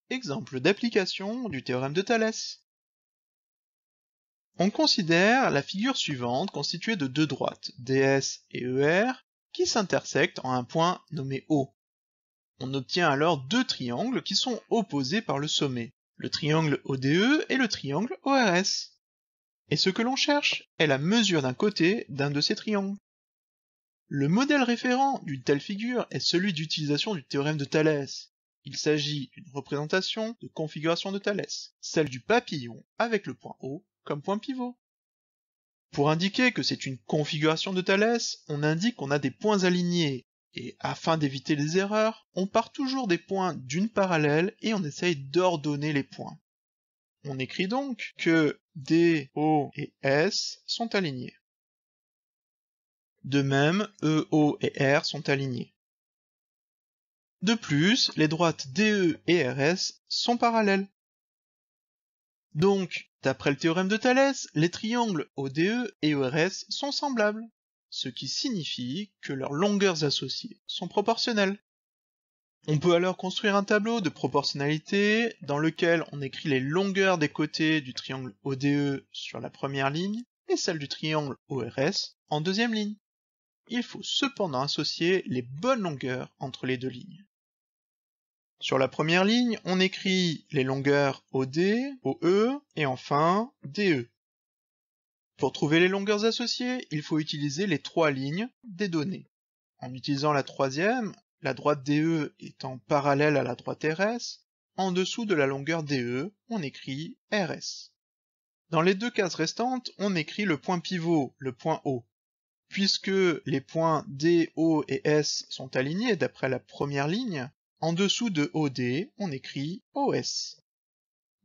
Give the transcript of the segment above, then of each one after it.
Exemple d'application du théorème de Thalès. On considère la figure suivante constituée de deux droites, DS et ER, qui s'intersectent en un point nommé O. On obtient alors deux triangles qui sont opposés par le sommet, le triangle ODE et le triangle ORS. Et ce que l'on cherche est la mesure d'un côté d'un de ces triangles. Le modèle référent d'une telle figure est celui d'utilisation du théorème de Thalès. Il s'agit d'une représentation de configuration de Thalès, celle du papillon avec le point O comme point pivot. Pour indiquer que c'est une configuration de Thalès, on indique qu'on a des points alignés, et afin d'éviter les erreurs, on part toujours des points d'une parallèle et on essaye d'ordonner les points. On écrit donc que D, O et S sont alignés. De même, E, O et R sont alignés. De plus, les droites DE et RS sont parallèles. Donc, d'après le théorème de Thalès, les triangles ODE et ORS sont semblables, ce qui signifie que leurs longueurs associées sont proportionnelles. On peut alors construire un tableau de proportionnalité dans lequel on écrit les longueurs des côtés du triangle ODE sur la première ligne et celle du triangle ORS en deuxième ligne. Il faut cependant associer les bonnes longueurs entre les deux lignes. Sur la première ligne, on écrit les longueurs OD, OE et enfin DE. Pour trouver les longueurs associées, il faut utiliser les trois lignes des données. En utilisant la troisième, la droite DE étant parallèle à la droite RS, en dessous de la longueur DE, on écrit RS. Dans les deux cases restantes, on écrit le point pivot, le point O. Puisque les points D, O et S sont alignés d'après la première ligne, en dessous de OD, on écrit OS.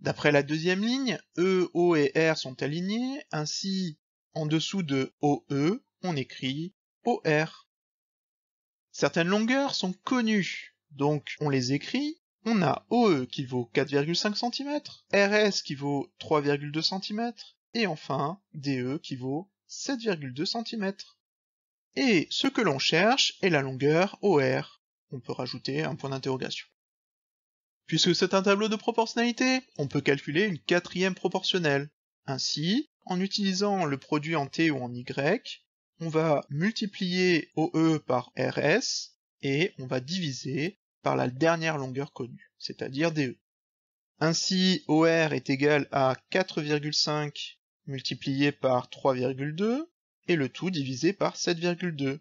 D'après la deuxième ligne, E, O et R sont alignés, ainsi, en dessous de OE, on écrit OR. Certaines longueurs sont connues, donc on les écrit. On a OE qui vaut 4,5 cm, RS qui vaut 3,2 cm, et enfin DE qui vaut 7,2 cm. Et ce que l'on cherche est la longueur OR. On peut rajouter un point d'interrogation. Puisque c'est un tableau de proportionnalité, on peut calculer une quatrième proportionnelle. Ainsi, en utilisant le produit en T ou en Y, on va multiplier OE par RS, et on va diviser par la dernière longueur connue, c'est-à-dire DE. Ainsi, OR est égal à 4,5 multiplié par 3,2, et le tout divisé par 7,2.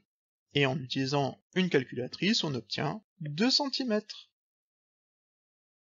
Et en utilisant une calculatrice, on obtient 2 cm.